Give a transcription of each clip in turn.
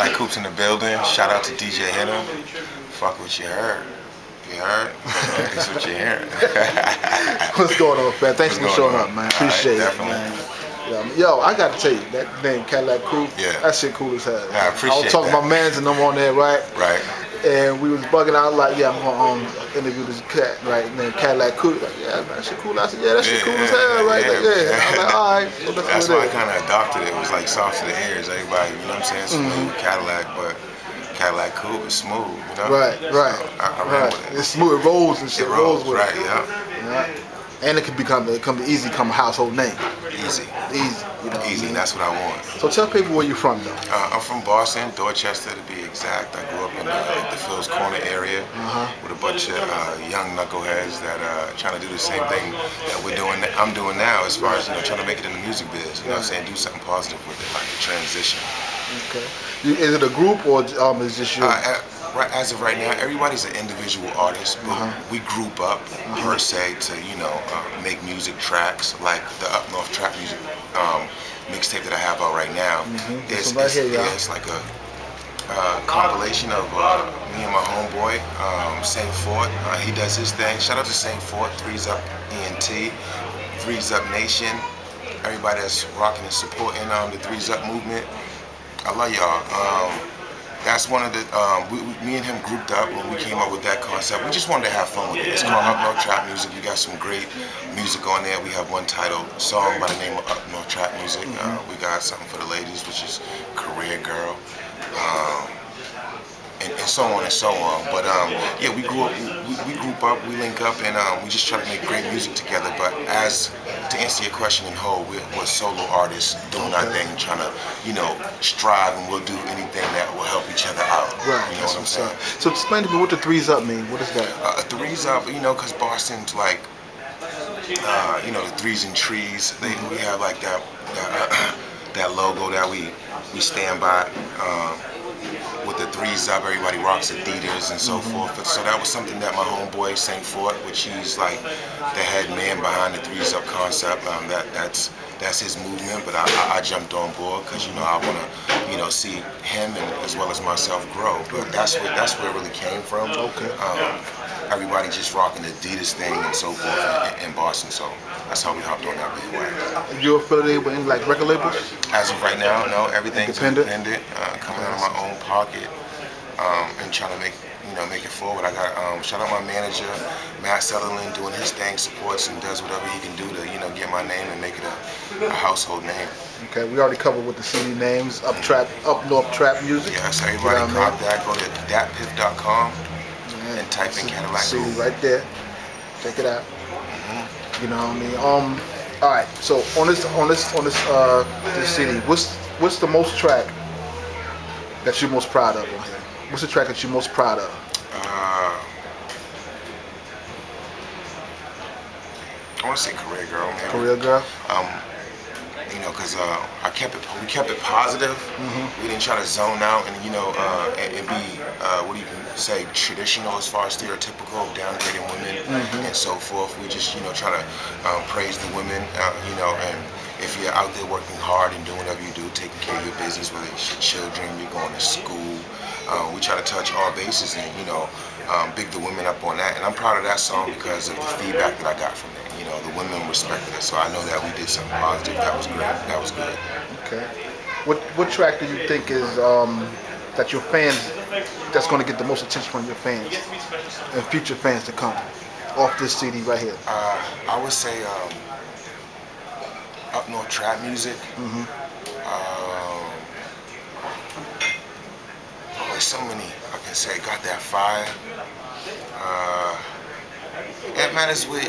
Kadillac Koop's in the building. Shout out to DJ HiTt'eM. Fuck what you heard. You heard? That's what you're hearing. What's going on, man? Thanks for showing up, man. Appreciate it, definitely. man. Yo, I gotta tell you, that name Kadillac Koop, that shit cool as hell. I appreciate I was talking about mans and them on there, right? Right. And we was bugging out like, yeah, I'm gonna interview this cat, right? Named Kadillac Koop. Like, yeah, man, that shit cool. I said, yeah, that shit cool as hell, right? Like, yeah. I'm like, all right. So that's why I kind of adopted it. It was like soft to the ears. Everybody, you know what I'm saying? Smooth Cadillac, but Kadillac Koop is smooth, you know? Right. So I ran with it. It's smooth. It rolls and shit. It rolls with it. Right, yeah. And it can become easy, become a household name. Easy. You know Easy, and that's what I want. So tell people where you're from, though. I'm from Boston, Dorchester to be exact. I grew up in the Phil's Corner area with a bunch of young knuckleheads that trying to do the same thing that I'm doing now, as far as trying to make it in the music biz. You know what I'm saying? Do something positive with it, like the transition. Okay. Is it a group or is this you? As of right now, everybody's an individual artist, but we group up per se to make music tracks, like the Up North Trap music mixtape that I have out right now. It's like a compilation of me and my homeboy, Saint Fort. He does his thing. Shout out to Saint Fort, Threes Up ENT, Threes Up Nation, everybody that's rocking and supporting the Threes Up movement. I love y'all. That's one of the, me and him grouped up when we came up with that concept. We just wanted to have fun with it. It's called Up North Trap Music. We got some great music on there. We have one titled song by the name of Up North Trap Music. We got something for the ladies, which is Career Girl. And so on and so on. But yeah, we group up, we link up, and we just try to make great music together. But to answer your question in whole, we're solo artists doing our thing, trying to, strive, and we'll do anything that will help each other out. Right. You know what I'm saying? So explain to me what the Threes Up mean. What is that? A Threes Up, because Boston's like, the threes and trees. We have like that logo that we stand by. With the Threes Up, everybody rocks Adidas and so forth. So that was something that my homeboy Saint Fort, which he's like the head man behind the Threes Up concept. That's his movement, but I jumped on board because I want to see him and as well as myself grow. But that's where it really came from. Okay. Everybody just rocking the Adidas thing and so forth in Boston. So that's how we hopped on that big way. You affiliated with any like record labels? As of right now, no. Everything's independent, coming out of my own pocket, and trying to make it forward. I got shout out my manager, Matt Sutherland, doing his thing, supports and does whatever he can do to get my name and make it a household name. Okay, we already covered with the CD names, Up North Trap Music. Yes, everybody cop that. Go to datpiff.com and type in Kadillac Koop. CD right there. Check it out. You know what I mean? All right. So on this CD, what's the most track that you're most proud of on here? What's the track that you're most proud of? I want to say Career Girl, maybe. Career Girl. Because we kept it positive. We didn't try to zone out and and be what do you say, traditional as far as stereotypical, downgrading women and so forth. We just try to praise the women, and if you're out there working hard and doing whatever you do, taking care of your business, whether it's your children, you're going to school, we try to touch all bases and big the women up on that. And I'm proud of that song because of the feedback that I got from it. The women respected it, so I know that we did something positive. That was great. That was good. Okay. What track do you think is that your fans, that's going to get the most attention from your fans and future fans to come off this CD right here? I would say Up North Trap Music. There's so many I can say. Got That Fire. It matters where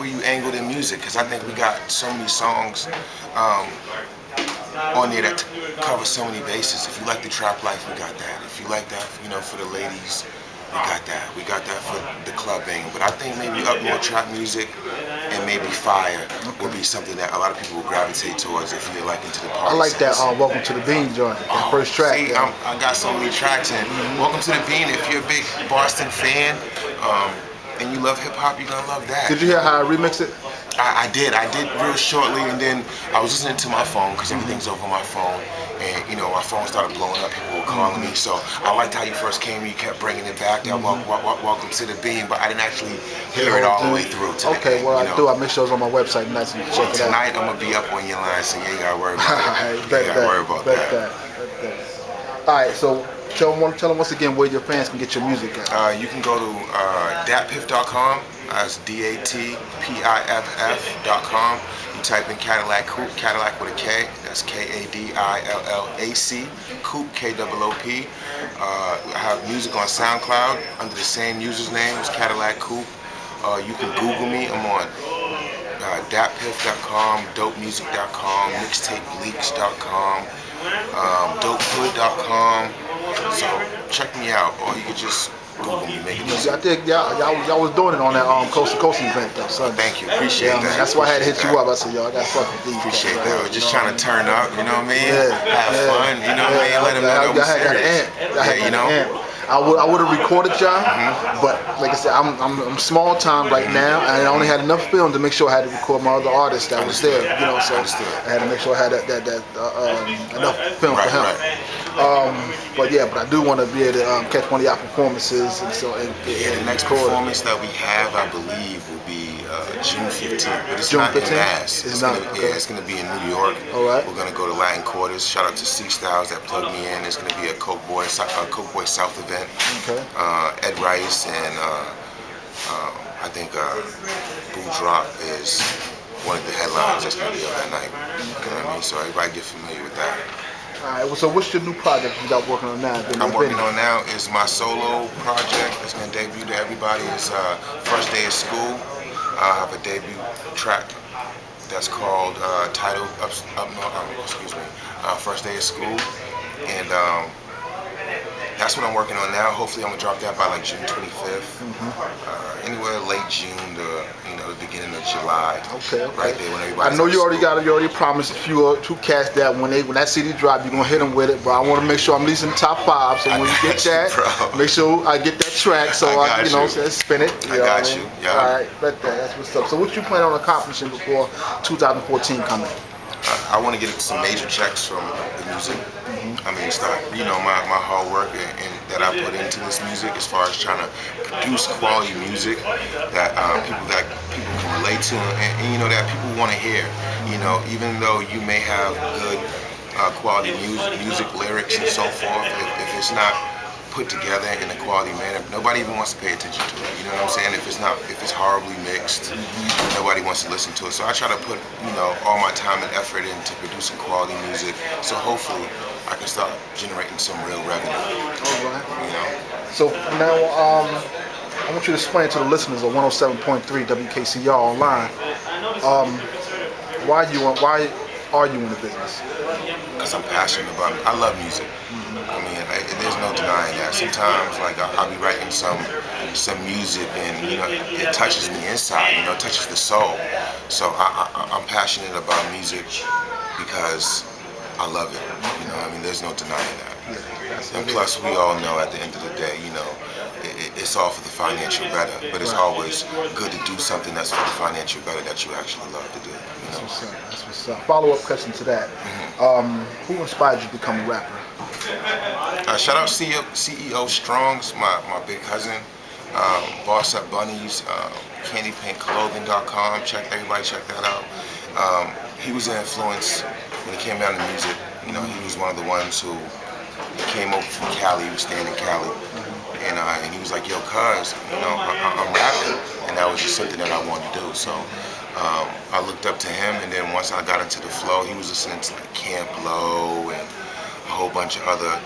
you angle the music, because I think we got so many songs on there that cover so many bases. If you like the trap life, we got that. If you like that, for the ladies, we got that. We got that for the clubbing. But I think maybe Up North Trap Music and maybe Fire would be something that a lot of people will gravitate towards if you're like into the party. I like that Welcome to the Bean joint, that first track. See, I got so many tracks, and Welcome to the Bean, if you're a big Boston fan, and you love hip hop, you're gonna love that. Did you hear how I remixed it? I did real shortly, and then I was listening to my phone because everything's over my phone, and my phone started blowing up. People were calling me. So I liked how you first came. You kept bringing it back. That welcome to the beam, but I didn't actually hear it all the way through. To Okay, the well end, I do. I make sure it's on my website tonight, so you can check it out. Tonight I'm gonna be up on your line, so you ain't gotta worry about it. You Bet ain't gotta worry about Bet that. All right, so tell them once again where your fans can get your music at. You can go to datpiff.com. That's DATPIFF.com. You type in Kadillac Koop, Cadillac with a K. That's KADILLAC. Koop, KOOP. I have music on SoundCloud under the same user's name as Kadillac Koop. You can Google me. I'm on datpiff.com, dopemusic.com, mixtapeleaks.com, dopehood.com. So check me out, or you can just Google me, make it easy. I think y'all was doing it on that Coast to Coast event though, son. Thank you, appreciate that. That's why I had to hit you up. I said, yo, I got fucking these. Appreciate that. We're just trying to turn up, you know what I mean? Have fun, you know what I mean? Let them know that we're serious. Yeah, you know? I would have recorded y'all, but like I said, I'm small time right now, and I only had enough film to make sure I had to record my other artists that was there, so I had to make sure I had that enough film for him. But I do want to be able to catch one of y'all performances, and the next performance that we have, I believe, will be June 15th, but it's June not 15th? in Mass. It's not. It's gonna be in New York. All right. We're gonna go to Latin Quarters. Shout out to C Styles that plugged me in. It's gonna be a Coke Boy South event. Okay. Ed Rice and I think Boo Drop is one of the headliners that's gonna be on that night. You know what I mean? So everybody get familiar with that. All right. So what's your new project you got working on now? I'm working on now is my solo project that's gonna debut to everybody. It's First Day of School. I have a debut track that's called titled First Day of School, and that's what I'm working on now. Hopefully I'm gonna drop that by like June 25th. Anywhere late June to the beginning of July. Okay. Right there when everybody. I know you already promised a few two cats that when that CD drop, you're gonna hit them with it. But I want to make sure I'm at least in the top 5. So when you get that, make sure I get that track. So I spin it. I got you. Yeah. All right. That's what's up. So what you plan on accomplishing before 2014 coming? I want to get some major checks from the music. I mean, start, my hard work and that I put into this music as far as trying to produce quality music that people can relate to and that people want to hear. Even though you may have good quality music lyrics and so forth, if it's not put together in a quality manner, nobody even wants to pay attention to it. You know what I'm saying? If it's horribly mixed, nobody wants to listen to it. So I try to put all my time and effort into producing quality music. So hopefully I can start generating some real revenue. All right. So now I want you to explain to the listeners of 107.3 WKCR online why are you in the business? Because I'm passionate about it. I love music. I mean, there's no denying that. Sometimes, I'll be writing some music, and it touches me inside. It touches the soul. So I'm passionate about music because I love it. I mean, there's no denying that. And plus, we all know at the end of the day, it's all for the financial better. But it's always good to do something that's for the financial better that you actually love to do. That's what's up. Follow-up question to that. Who inspired you to become a rapper? Shout out CEO Strong's, my big cousin. Boss Up Bunnies, CandyPaintClothing.com. Everybody check that out. He was an influence when it came down to music. He was one of the ones who came over from Cali. He was staying in Cali, and he was like, "Yo, cuz, I'm rapping," and that was just something that I wanted to do. So I looked up to him, and then once I got into the flow, he was listening to Camp Low and a whole bunch of other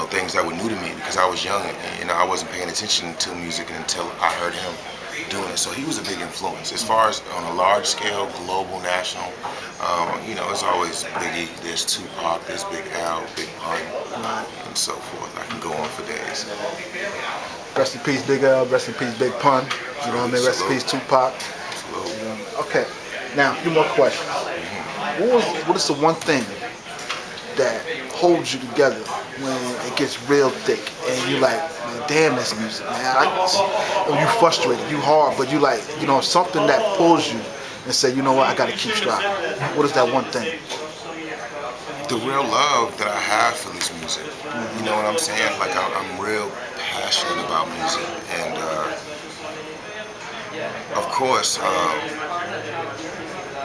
things that were new to me because I was young and I wasn't paying attention to music until I heard him doing it. So he was a big influence. As far as on a large scale, global, national, it's always Biggie, there's Tupac, there's Big L, Big Pun, and so forth. I can go on for days. Rest in peace, Big L. Rest in peace, Big Pun. You know what I mean? Rest in peace, Tupac. Okay. Now, a few more questions. What is the one thing that holds you together when it gets real thick and you like, man, damn, this music, man. You frustrated, you hard, but you like, something that pulls you and say, you know what, I gotta keep striving. What is that one thing? the real love that I have for this music. You know what I'm saying? Like I'm real passionate about music, and of course,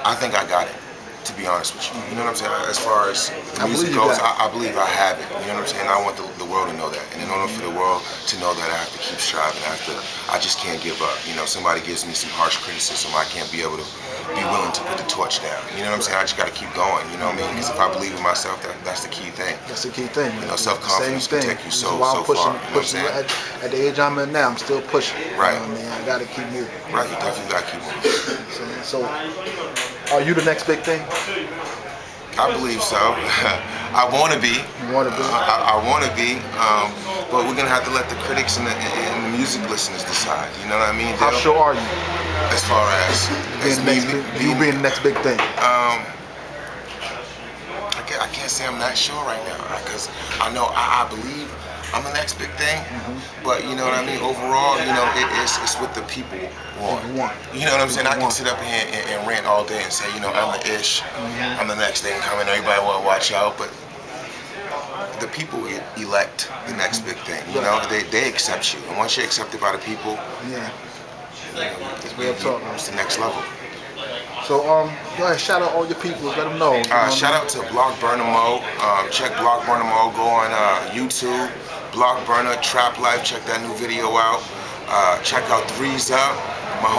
I think I got it. To be honest with you, you know what I'm saying? As far as the music goes, I believe I have it. You know what I'm saying? I want the world to know that, and in order for the world to know that, I have to keep striving. I just can't give up. You know, somebody gives me some harsh criticism, I can't be able to be willing to put the torch down. You know what I'm saying? I just got to keep going. You know what I mean? Because if I believe in myself, that's the key thing. That's the key thing. You know, self-confidence can take you so I'm pushing, far. You know what I'm saying? At the age I'm in now, I'm still pushing. Right. You know what I mean? I got to keep moving. Right. You definitely got to keep moving. So, are you the next big thing? I believe so. I want to be. You want to be? I want to be. But we're gonna have to let the critics and the music listeners decide. You know what I mean? How sure are you? As far as you being the next big thing. I can't say I'm not sure right now, because I know I believe I'm the next big thing. But you know what I mean? Overall, you know, it's what the people want. You know what I'm saying? I can sit up here and rant all day and say, you know, I'm the ish, I'm the next thing coming, everybody will watch out. But the people elect the next big thing. You know, they accept you, and once you're accepted by the people, you know, it's the next level. So, go ahead, shout out all your people, let them know. Shout out to Block Burner Mo. Check Block Burner Mo. Go on YouTube. Block Burner Trap Life. Check that new video out. Check out Threes Up. My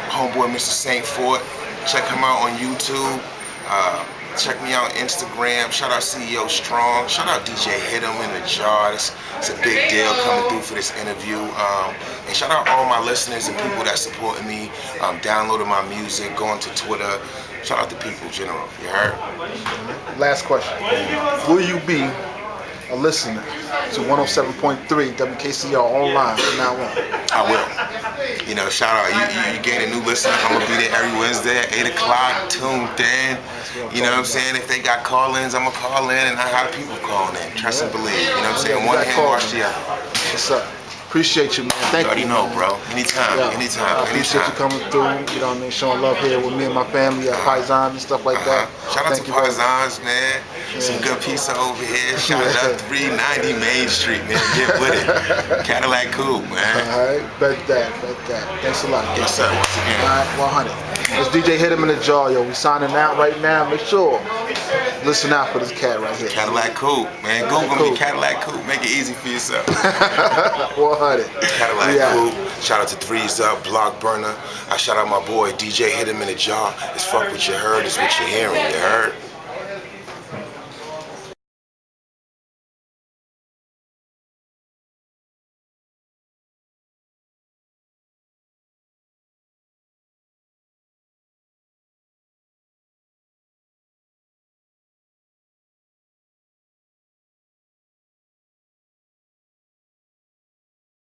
homeboy Mr. Saint Fort. Check him out on YouTube. Check me out on Instagram. Shout out CEO Strong. Shout out DJ HiTt'eM in the jar. It's a big deal coming through for this interview. And shout out all my listeners and people that supporting me, downloading my music, going to Twitter. Shout out to people, general. You heard? Last question. Will you be a listener to 107.3 WKCR online from now on? I will. You know, shout out. You gain a new listener. I'm going to be there every Wednesday at 8 o'clock, tuned in. You know what I'm saying? If they got call-ins, I'm going to call in, and I have people calling in. Trust and believe. You know what I'm saying? One hand wash the other. What's up? Appreciate you, man. Thank you. You already know, bro. Anytime. I appreciate you coming through. You know what I mean? Showing love here with me and my family at PAISONS and stuff like that. Shout out to PAISONS, man. Some good pizza over here. Shout out 390 Main Street, man. Get with it. Kadillac Koop, man. All right. Bet that. Thanks a lot. Yes, sir. Once again. All right. 100. It's DJ HiTt'eM in the jar, yo. We signing out right now. Make sure. Listen out for this cat right here. Kadillac Koop, man. Google me, Kadillac Koop. Make it easy for yourself. 100. Kadillac Koop. Shout out to Threes Up, Block Burner. I shout out my boy DJ HiTt'eM in the jar. It's fuck what you heard, it's what you're hearing. You heard?